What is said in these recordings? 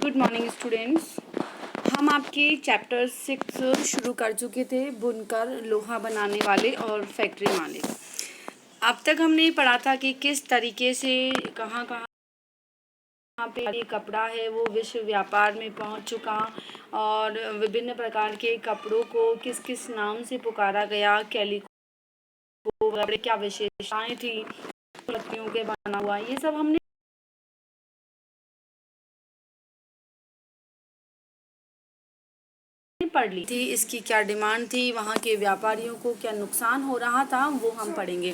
Good morning students. हम आपके chapter 6 शुरू कर चुके थे, बुनकर, लोहा बनाने वाले और फैक्ट्री मालिक। अब तक हमने पढ़ा था कि किस तरीके से कहाँ पे ये कपड़ा है वो विश्व व्यापार में पहुंच चुका और विभिन्न प्रकार के कपड़ों को किस किस नाम से पुकारा गया, कैलिको कपड़े क्या विशेषताएं थी, लकड़ियों के बना हुआ, ये सब हमने पढ़ ली थी। इसकी क्या डिमांड थी, वहाँ के व्यापारियों को क्या नुकसान हो रहा था, वो हम पढ़ेंगे।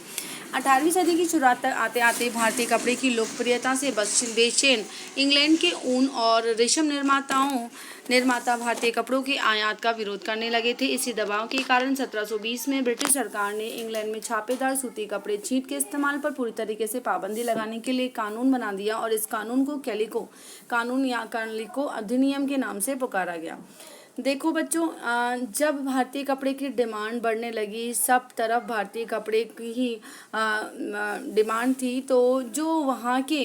18वीं सदी की शुरुआत तक आते आते भारतीय कपड़े की लोकप्रियता से बेचैन इंग्लैंड के ऊन और रेशम निर्माता भारतीय कपड़ों के आयात का विरोध करने लगे थे। इसी दबाव के कारण 1720 में ब्रिटिश सरकार ने इंग्लैंड में छापेदार सूती कपड़े छींट के इस्तेमाल पर पूरी तरीके से पाबंदी लगाने के लिए कानून बना दिया और इस कानून को कैलिको कानून या कैलिको अधिनियम के नाम से पुकारा गया। देखो बच्चों, जब भारतीय कपड़े की डिमांड बढ़ने लगी, सब तरफ भारतीय कपड़े की ही डिमांड थी, तो जो वहाँ के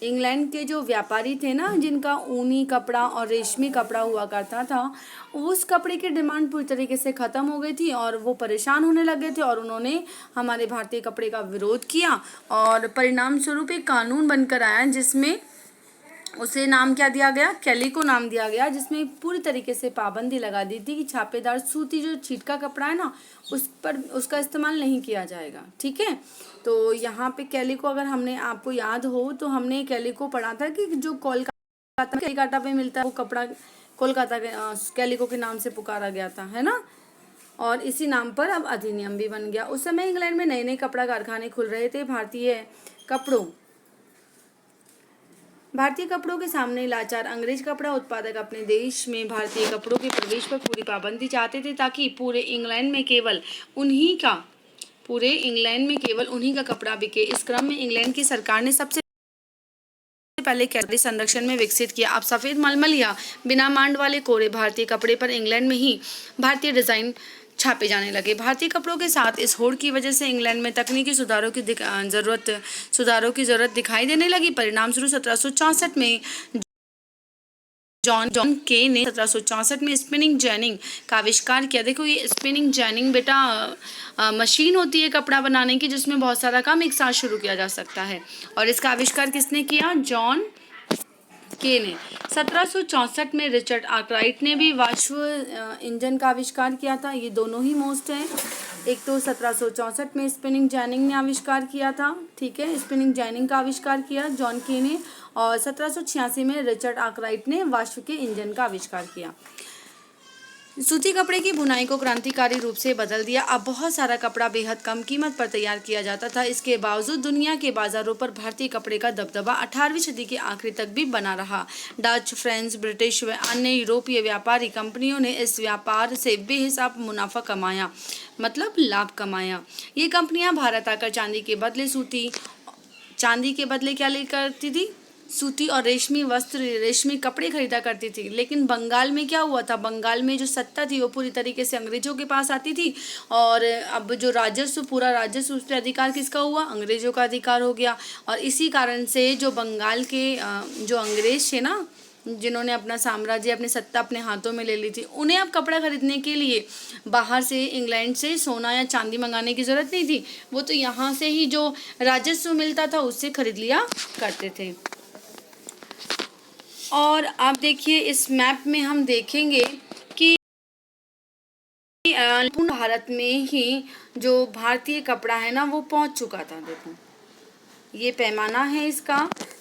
इंग्लैंड के जो व्यापारी थे ना, जिनका ऊनी कपड़ा और रेशमी कपड़ा हुआ करता था, उस कपड़े की डिमांड पूरी तरीके से ख़त्म हो गई थी और वो परेशान होने लगे थे और उन्होंने हमारे भारतीय कपड़े का विरोध किया और परिणाम स्वरूप एक कानून बनकर आया जिसमें उसे नाम क्या दिया गया, कैलिको नाम दिया गया, जिसमें पूरी तरीके से पाबंदी लगा दी थी कि छापेदार सूती जो छीट का कपड़ा है ना, उस पर उसका इस्तेमाल नहीं किया जाएगा। ठीक है, तो यहाँ पे कैलिको, अगर हमने आपको याद हो तो हमने कैलिको पढ़ा था कि जो कोलकाता पे मिलता है वो कपड़ा कोलकाता के कैलिको के नाम से पुकारा गया था, है ना। और इसी नाम पर अब अधिनियम भी बन गया। उस समय इंग्लैंड में नए नए कपड़ा कारखाने खुल रहे थे। भारतीय कपड़ों के सामने लाचार अंग्रेज कपड़ा उत्पादक अपने देश में भारतीय कपड़ों के प्रवेश पर पूरी पाबंदी चाहते थे ताकि पूरे इंग्लैंड में केवल उन्हीं का कपड़ा बिके। इस क्रम में इंग्लैंड की सरकार ने सबसे पहले कैलोरी संरक्षण में विकसित किया। अब सफेद मलमल या बिना मांड वाले कोरे भारतीय कपड़े पर इंग्लैंड में ही भारतीय डिजाइन छापे जाने लगे। भारतीय कपड़ों के साथ इस होड़ की वजह से इंग्लैंड में तकनीकी सुधारों की जरूरत दिखाई देने लगी। परिणाम स्वरूप 1764 में जॉन के ने 1764 में स्पिनिंग जैनिंग का आविष्कार किया। देखो, ये स्पिनिंग जैनिंग बेटा मशीन होती है कपड़ा बनाने की, जिसमें बहुत सारा काम एक साथ शुरू किया जा सकता है। और इसका आविष्कार किसने किया? जॉन के ने। 1764 में रिचर्ड आर्कराइट ने भी वाष्प इंजन का आविष्कार किया था। ये दोनों ही मोस्ट हैं। एक तो 1764 में स्पिनिंग जैनिंग ने आविष्कार किया था, ठीक है, स्पिनिंग जैनिंग का आविष्कार किया जॉन के ने, और 1786 में रिचर्ड आर्कराइट ने वाष्प के इंजन का आविष्कार किया। सूती कपड़े की बुनाई को क्रांतिकारी रूप से बदल दिया। अब बहुत सारा कपड़ा बेहद कम कीमत पर तैयार किया जाता था। इसके बावजूद दुनिया के बाजारों पर भारतीय कपड़े का दबदबा 18वीं सदी के आखिरी तक भी बना रहा। डच, फ्रेंच, ब्रिटिश व अन्य यूरोपीय व्यापारी कंपनियों ने इस व्यापार से बेहिसाब मुनाफा कमाया, मतलब लाभ कमाया। ये कंपनियां भारत आकर चांदी के बदले क्या ले करती थी? सूती और रेशमी वस्त्र, रेशमी कपड़े खरीदा करती थी। लेकिन बंगाल में क्या हुआ था? बंगाल में जो सत्ता थी वो पूरी तरीके से अंग्रेजों के पास आती थी और अब जो पूरा राजस्व, उस पर अधिकार किसका हुआ? अंग्रेजों का अधिकार हो गया। और इसी कारण से जो बंगाल के जो अंग्रेज थे ना, जिन्होंने अपना साम्राज्य, अपनी सत्ता अपने हाथों में ले ली थी, उन्हें अब कपड़ा खरीदने के लिए बाहर से, इंग्लैंड से सोना या चांदी मंगाने की ज़रूरत नहीं थी। वो तो यहाँ से ही जो राजस्व मिलता था उससे खरीद लिया करते थे। और आप देखिए, इस मैप में हम देखेंगे कि पूर्ण भारत में ही जो भारतीय कपड़ा है ना वो पहुंच चुका था। देखो, ये पैमाना है इसका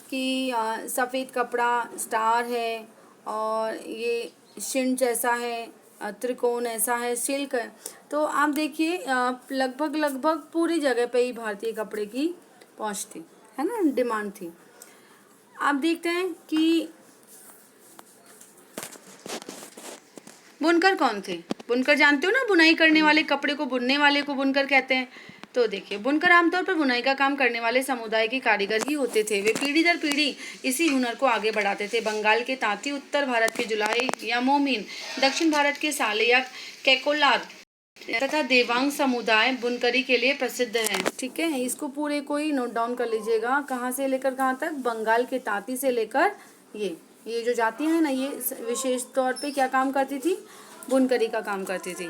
कि सफ़ेद कपड़ा स्टार है और ये शिंड जैसा है, त्रिकोण ऐसा है, सिल्क है। तो आप देखिए, लगभग पूरी जगह पे ही भारतीय कपड़े की पहुंच थी, है ना, डिमांड थी। आप देखते हैं कि बुनकर कौन थे? बुनकर जानते हो ना, बुनाई करने वाले, कपड़े को बुनने वाले को बुनकर कहते हैं। तो देखिए, बुनकर आमतौर पर बुनाई का काम करने वाले समुदाय के कारीगर ही होते थे। वे पीढ़ी दर पीढ़ी इसी हुनर को आगे बढ़ाते थे। बंगाल के तांती, उत्तर भारत के जुलाई या मोमिन, दक्षिण भारत के साले या कैकोलार तथा देवांग समुदाय बुनकरी के लिए प्रसिद्ध है। ठीक है, इसको पूरे को ही नोट डाउन कर लीजिएगा। कहाँ से लेकर कहाँ तक? बंगाल के तांती से लेकर ये ये जो जातियाँ हैं ना, ये विशेष तौर पे क्या काम करती थी? बुनकरी का काम करती थी।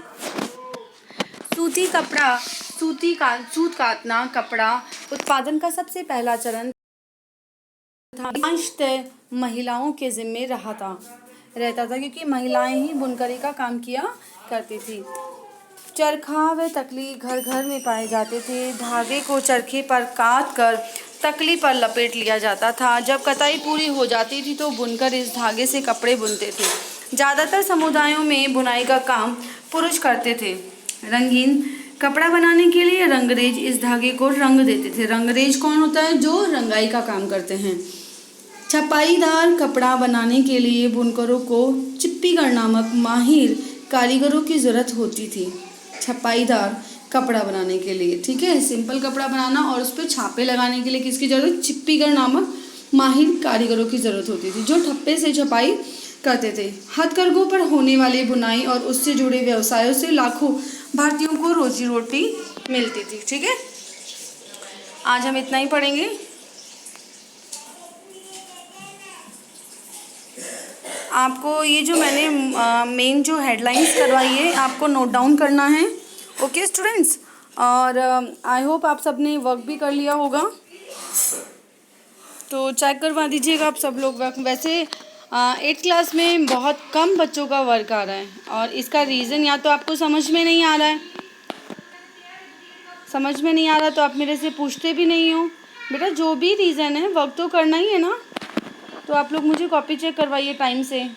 सूती कपड़ा, सूत काटना कपड़ा उत्पादन का सबसे पहला चरण था। अंशतः महिलाओं के जिम्मे रहता था, क्योंकि महिलाएं ही बुनकरी का काम किया करती थी। चरखा व तकली घर घर में पाए जाते थे। धागे को चरखे पर काट कर तकली पर लपेट लिया जाता था। जब कताई पूरी हो जाती थी तो बुनकर इस धागे से कपड़े बुनते थे। ज़्यादातर समुदायों में बुनाई का काम पुरुष करते थे। रंगीन कपड़ा बनाने के लिए रंगरेज इस धागे को रंग देते थे। रंगरेज कौन होता है? जो रंगाई का काम करते हैं। छपाईदार कपड़ा बनाने के लिए बुनकरों को चिप्पीगर नामक माहिर कारीगरों की ज़रूरत होती थी। छपाईदार कपड़ा बनाने के लिए, ठीक है, सिंपल कपड़ा बनाना और उस पर छापे लगाने के लिए किसकी ज़रूरत? चिप्पीगर नामक माहिर कारीगरों की ज़रूरत होती थी, जो ठप्पे से छपाई करते थे। हथकरघों पर होने वाली बुनाई और उससे जुड़े व्यवसायों से लाखों भारतीयों को रोजी रोटी मिलती थी। ठीक है, आज हम इतना ही पढ़ेंगे। आपको ये जो मैंने मेन जो हेडलाइंस करवाई है आपको नोट डाउन करना है। ओके स्टूडेंट्स, और आई होप आप सब ने वर्क भी कर लिया होगा, तो चेक करवा दीजिएगा आप सब लोग वर्क। वैसे 8th क्लास में बहुत कम बच्चों का वर्क आ रहा है, और इसका रीज़न या तो आपको समझ में नहीं आ रहा है, समझ में नहीं आ रहा तो आप मेरे से पूछते भी नहीं हो। बेटा जो भी रीज़न है वर्क तो करना ही है ना, तो आप लोग मुझे कॉपी चेक करवाइए टाइम से।